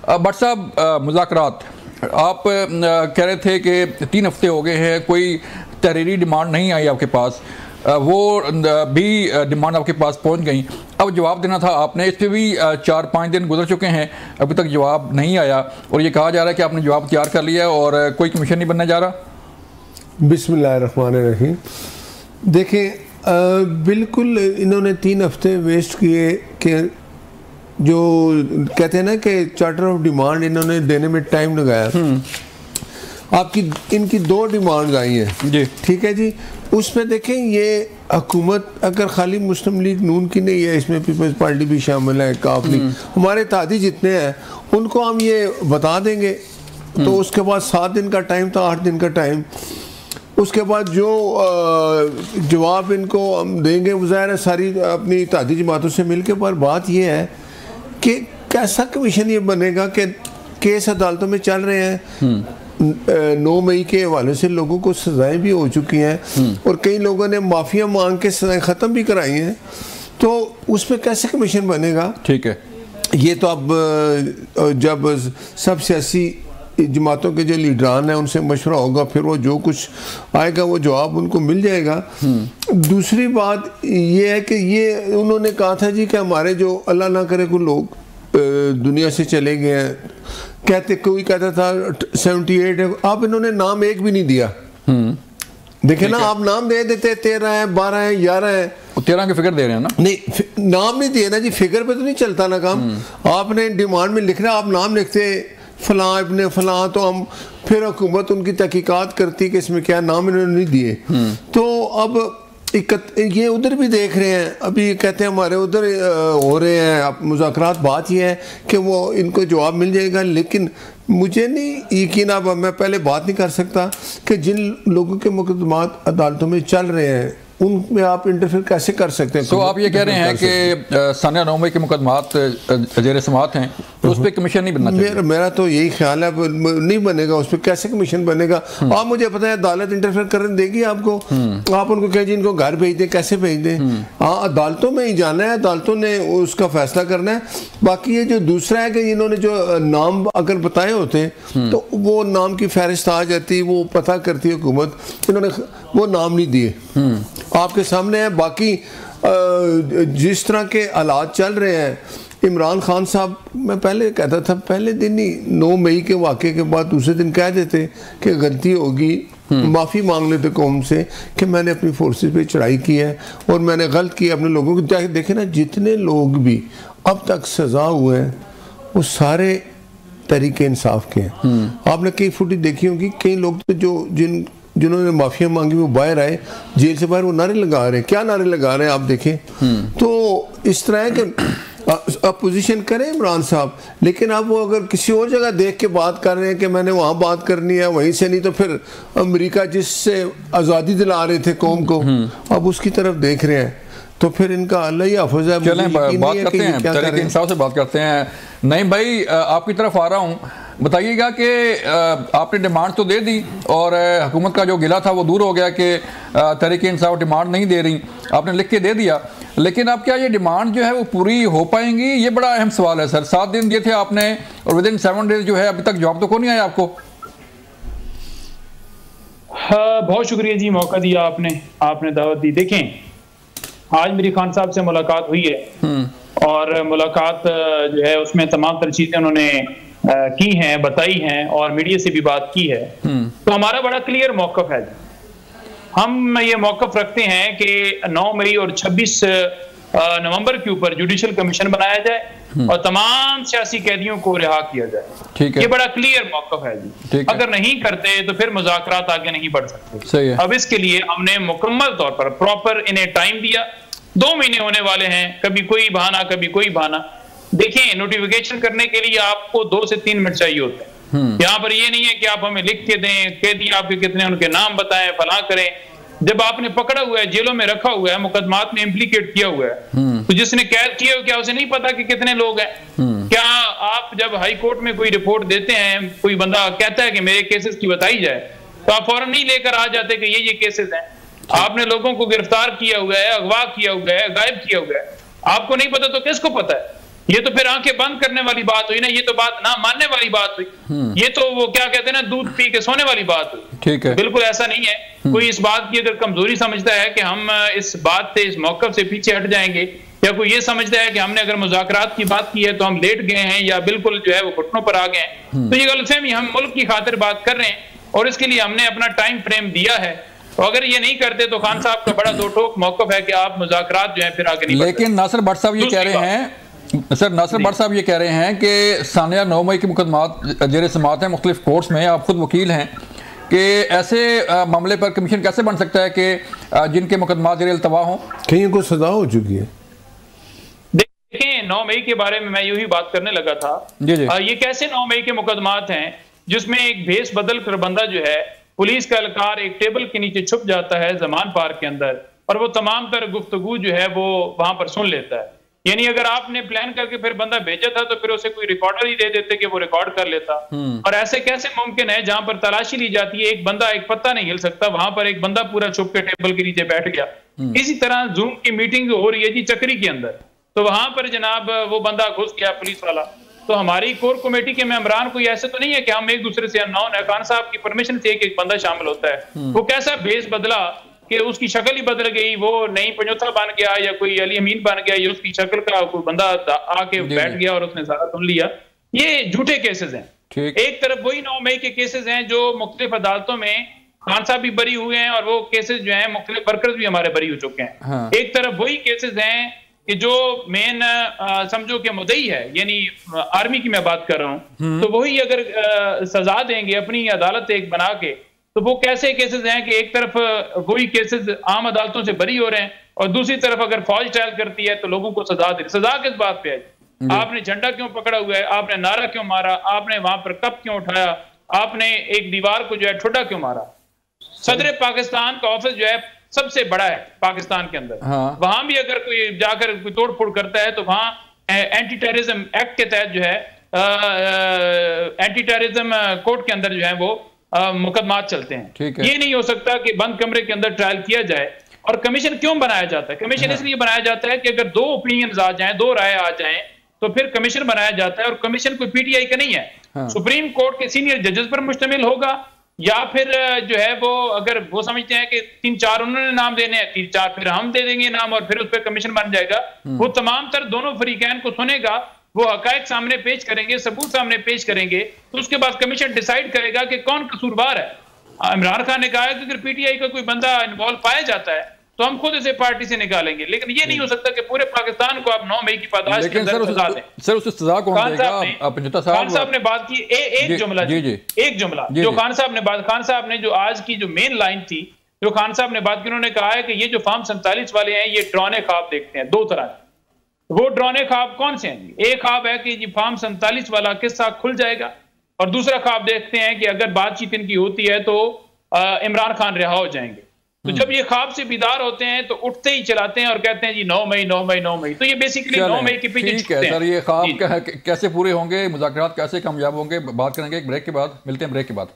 भट्ट साहब, मुज़ाकरात आप कह रहे थे कि 3 हफ्ते हो गए हैं, कोई तहरीरी डिमांड नहीं आई आपके पास, वो भी डिमांड आपके पास पहुंच गई, अब जवाब देना था आपने, इस पर भी 4-5 दिन गुजर चुके हैं, अभी तक जवाब नहीं आया और ये कहा जा रहा है कि आपने जवाब तैयार कर लिया और कोई कमीशन नहीं बनने जा रहा। बिस्मिल्लाहिर्रहमानिर्रहीम। देखें, बिल्कुल इन्होंने 3 हफ्ते वेस्ट किए कि जो कहते हैं ना कि चार्टर ऑफ डिमांड इन्होंने देने में टाइम लगाया। आपकी इनकी 2 डिमांड आई हैं जी, ठीक है जी। उसमें देखें, ये हुकूमत अगर खाली मुस्लिम लीग नून की नहीं है, इसमें पीपल्स पार्टी भी शामिल है, काफ लीग, हमारे इत्तेहादी जितने हैं उनको हम ये बता देंगे। तो उसके बाद 7 दिन का टाइम था, 8 दिन का टाइम। उसके बाद जो जवाब इनको हम देंगे वो ज़ाहिर है सारी अपनी इत्तेहादी जमातों से मिल के। पर बात ये है कि कैसा कमीशन ये बनेगा कि केस अदालतों में चल रहे हैं, 9 मई के हवाले से लोगों को सजाएं भी हो चुकी हैं और कई लोगों ने माफिया मांग के सजाएं ख़त्म भी कराई हैं, तो उस पर कैसे कमीशन बनेगा? ठीक है, ये तो अब जब सब सियासी जमातों के जो लीडरान हैं उनसे मशवरा होगा, फिर वो जो कुछ आएगा वो जवाब उनको मिल जाएगा। दूसरी बात ये है कि ये उन्होंने कहा था जी कि हमारे जो अल्लाह ना करे कोई लोग दुनिया से चले गए हैं, कहते कोई कहता था 78 है, आप इन्होंने नाम एक भी नहीं दिया। देखे ना, आप नाम दे देते 13 है, 12 है, 11 है, 13 की फिगर दे रहे हैं ना, नहीं नाम नहीं दिए ना जी, फिगर पे तो नहीं चलता ना काम। आपने डिमांड में लिख रहा, आप नाम लिखते फलां इब्ने फलां, तो हम फिर हुकूमत उनकी तहकीकात करती कि इसमें क्या, नाम इन्होंने नहीं दिए। तो अब ये उधर भी देख रहे हैं, अभी कहते हैं हमारे उधर हो रहे हैं अब मुज़ाकरात। बात ये है कि वो इनको जवाब मिल जाएगा, लेकिन मुझे नहीं यकीन, अब मैं पहले बात नहीं कर सकता कि जिन लोगों के मुकदमात अदालतों में चल रहे हैं उनमें आप इंटरफेयर कैसे कर सकते हैं? तो आप ये कह रहे हैं कि सानिया नौमी के मुकदमात जेर समाअत हैं, तो उस पर कमीशन नहीं बनना चाहिए? मेरा तो यही ख्याल है, नहीं बनेगा उस पर, कैसे कमीशन बनेगा? आप मुझे पता है अदालत इंटरफेयर करने देगी आपको, आप उनको कहें जी इनको घर भेज दें, कैसे भेज दें? हाँ, अदालतों में ही जाना है, अदालतों ने उसका फैसला करना है। बाकी ये जो दूसरा है कि इन्होंने जो नाम अगर बताए होते तो वो नाम की फहरिस्त आ जाती, वो पता करती हुकूमत, इन्होंने वो नाम नहीं दिए, आपके सामने है। बाकी जिस तरह के हालात चल रहे हैं, इमरान खान साहब, मैं पहले कहता था, पहले दिन ही 9 मई के वाक़े के बाद दूसरे दिन कह देते कि गलती होगी, माफ़ी मांग लेते कौम से कि मैंने अपनी फोर्सेस पे चढ़ाई की है और मैंने गलत किया अपने लोगों को। देखे ना, जितने लोग भी अब तक सज़ा हुए हैं वो सारे तरीके इंसाफ के हैं। आपने कई फुटेज देखी होगी, कई लोग तो जिन्होंने माफिया मांगी वो बाहर आए, जेल से बाहर, वो नारे लगा रहे हैं। क्या नारे लगा रहे हैं आप देखें? तो इस तरह है कि अपोजिशन करें इमरान साहब, लेकिन अब वो अगर किसी और जगह देख के बात कर रहे हैं कि मैंने वहाँ बात करनी है, वहीं से नहीं तो फिर अमेरिका जिससे आज़ादी दिला रहे थे कौम को, अब उसकी तरफ देख रहे हैं, तो फिर इनका अल्लाह ही हाफ़िज़ है। चलें बात करते हैं, तहरीक इंसाफ से बात करते हैं। नहीं भाई, आपकी तरफ आ रहा हूँ, बताइएगा कि आपने डिमांड तो दे दी और हुकूमत का जो गिला था वो दूर हो गया कि तहरीक इंसाफ डिमांड नहीं दे रही, आपने लिख के दे दिया, लेकिन अब क्या ये डिमांड जो है वो पूरी हो पाएंगी? ये बड़ा अहम सवाल है सर। 7 दिन दिए थे आपने और विदिन 7 डेज जो है अभी तक जवाब तो कौन नहीं आया आपको? हाँ, बहुत शुक्रिया जी, मौका दिया आपने दावत दी। देखें, आज मेरी खान साहब से मुलाकात हुई है और मुलाकात जो है उसमें तमाम तर चीजें उन्होंने की हैं, बताई हैं और मीडिया से भी बात की है। तो हमारा बड़ा क्लियर मौकफ है, हम ये मौकफ रखते हैं कि 9 मई और 26 नवंबर के ऊपर जुडिशल कमीशन बनाया जाए और तमाम सियासी कैदियों को रिहा किया जाए। ठीक है, ये बड़ा क्लियर मौकफ है जी। अगर नहीं करते तो फिर मुज़ाकरात आगे नहीं बढ़ सकते। सही है। अब इसके लिए हमने मुकम्मल तौर पर प्रॉपर इन्हें टाइम दिया, 2 महीने होने वाले हैं, कभी कोई बहाना कभी कोई बहाना। देखिए, नोटिफिकेशन करने के लिए आपको 2 से 3 मिनट चाहिए होते हैं। यहाँ पर ये नहीं है कि आप हमें लिख के दें, कैदी आपके कितने, उनके नाम बताएं, फलां करें। जब आपने पकड़ा हुआ है, जेलों में रखा हुआ है, मुकदमात में इम्प्लीकेट किया हुआ है, तो जिसने कैद किया हो, क्या उसे नहीं पता कि कितने लोग हैं? क्या आप जब हाई कोर्ट में कोई रिपोर्ट देते हैं, कोई बंदा कहता है कि मेरे केसेस की बताई जाए, तो आप फौरन नहीं लेकर आ जाते कि ये केसेस हैं? आपने लोगों को गिरफ्तार किया हुआ है, अगवा किया हुआ है, गायब किया हुआ है, आपको नहीं पता तो किसको पता है? ये तो फिर आंखें बंद करने वाली बात हुई ना, ये तो बात ना मानने वाली बात हुई। ये तो वो क्या कहते हैं ना, दूध पी के सोने वाली बात हुई। ठीक है, बिल्कुल ऐसा नहीं है। कोई इस बात की अगर कमजोरी समझता है कि हम इस बात से, इस मौकफ से पीछे हट जाएंगे, या कोई ये समझता है कि हमने अगर मुज़ाकरात की बात की है तो हम लेट गए हैं या बिल्कुल जो है वो घुटनों पर आ गए हैं, तो ये गलतफहमी। हम मुल्क की खातिर बात कर रहे हैं और इसके लिए हमने अपना टाइम फ्रेम दिया है। तो अगर ये नहीं करते तो खान साहब का बड़ा दो टोक मौकफ है कि आप मुज़ाकरात जो है फिर आगे नहीं। लेकिन नासिर भट्ट साहब ये कह रहे हैं, सर नासिर भट्ट साहब ये कह रहे हैं कि सानिया 9 मई के मुकदमात जेर समाअत हैं मुख्तलिफ कोर्ट्स में, आप खुद वकील हैं, कि ऐसे मामले पर कमीशन कैसे बन सकता है कि जिनके मुकदमात जेर इल्तवा हों? कहीं इनको सजा हो चुकी है। देखें, 9 मई के बारे में मैं यूं ही बात करने लगा था। ये कैसे 9 मई के मुकदमात हैं जिसमें एक भेस बदल कर बंदा जो है, पुलिस का एहलकार एक टेबल के नीचे छुप जाता है जमान पार्क के अंदर, और वो तमाम तर गुफ्तगू जो है वो वहां पर सुन लेता है। यानी अगर आपने प्लान करके फिर बंदा भेजा था तो फिर उसे कोई रिकॉर्डर ही दे देते कि वो रिकॉर्ड कर लेता। और ऐसे कैसे मुमकिन है जहां पर तलाशी ली जाती है, एक बंदा एक पत्ता नहीं हिल सकता, वहां पर एक बंदा पूरा छुप के टेबल के नीचे बैठ गया। इसी तरह जूम की मीटिंग हो रही है जी चक्री के अंदर, तो वहां पर जनाब वो बंदा घुस गया पुलिस वाला। तो हमारी कोर कमेटी के मेंबरान कोई ऐसे तो नहीं है कि हम एक दूसरे से अननोन है, खान साहब की परमिशन से एक बंदा शामिल होता है। वो कैसा भेस बदला कि उसकी शक्ल ही बदल गई, वो नई पंजोथा बन गया या कोई अली अमीन बन गया, या उसकी शक्ल का कोई बंदा आके बैठ गया और उसने सारा सुन लिया। ये झूठे केसेस हैं। एक तरफ वही 9 मई के केसेस हैं जो मुख्तलिफ अदालतों में खान साहब भी बरी हुए हैं और वो केसेस जो हैं मुख्तलिफ वर्कर्स भी हमारे बरी हो चुके हैं। हाँ। एक तरफ वही केसेस हैं कि जो मेन समझो कि मुद्दई है, यानी आर्मी की मैं बात कर रहा हूं, तो वही अगर सजा देंगे अपनी अदालत एक बना के, तो वो कैसे केसेस हैं कि एक तरफ वही केसेस आम अदालतों से बरी हो रहे हैं और दूसरी तरफ अगर फौज ट्रायल करती है तो लोगों को सजा दे। सजा किस बात पे है? आपने झंडा क्यों पकड़ा हुआ है, आपने नारा क्यों मारा, आपने वहां पर कप क्यों उठाया, आपने एक दीवार को जो है ठुड्डा क्यों मारा? सदर पाकिस्तान का ऑफिस जो है सबसे बड़ा है पाकिस्तान के अंदर। हाँ। वहां भी अगर कोई जाकर कोई तोड़फोड़ करता है तो वहां एंटी टेररिज्म एक्ट के तहत जो है एंटी टेररिज्म कोर्ट के अंदर जो है वो मुकदमात चलते हैं। ये नहीं हो सकता कि बंद कमरे के अंदर ट्रायल किया जाए। और कमीशन क्यों बनाया जाता है? कमीशन इसलिए बनाया जाता है कि अगर दो ओपिनियंस आ जाएं, दो राय आ जाएं, तो फिर कमीशन बनाया जाता है। और कमीशन कोई पीटीआई का नहीं है। हाँ। सुप्रीम कोर्ट के सीनियर जजेस पर मुश्तमिल होगा, या फिर जो है वो अगर वो समझते हैं कि 3-4 उन्होंने नाम देने हैं, 3-4 फिर हम दे देंगे नाम और फिर उस पर कमीशन बन जाएगा। वो तमाम तर दोनों फरीकैन को सुनेगा, वो हकायक सामने पेश करेंगे, सबूत सामने पेश करेंगे, तो उसके बाद कमीशन डिसाइड करेगा कि कौन कसूरवार है। इमरान खान ने कहा है कि अगर पीटीआई का कोई बंदा इन्वॉल्व पाया जाता है तो हम खुद इसे पार्टी से निकालेंगे, लेकिन ये नहीं हो सकता कि पूरे पाकिस्तान को आप 9 मई की पैदाइश के अंदर सजा दें। सर उसे सजा कौन देगा? खान साहब ने बात की एक जुमला जो खान साहब ने जो आज की जो मेन लाइन थी, जो खान साहब ने बात की, उन्होंने कहा है कि ये जो फार्म 47 वाले हैं ये डरावने ख्वाब देखते हैं। दो तरह वो डरावने ख्वाब कौन से हैं? एक ख्वाब है कि जी फार्म 47 वाला किस्सा खुल जाएगा, और दूसरा ख्वाब देखते हैं कि अगर बातचीत इनकी होती है तो इमरान खान रिहा हो जाएंगे। तो जब ये ख्वाब से बीदार होते हैं तो उठते ही चलाते हैं और कहते हैं जी 9 मई 9 मई 9 मई। तो ये बेसिकली 9 मई के पीछे छुपते हैं। सर ये ख्वाब कैसे पूरे होंगे, मुज़ाकरात कैसे कामयाब होंगे, बात करेंगे एक ब्रेक के बाद। मिलते हैं ब्रेक के बाद।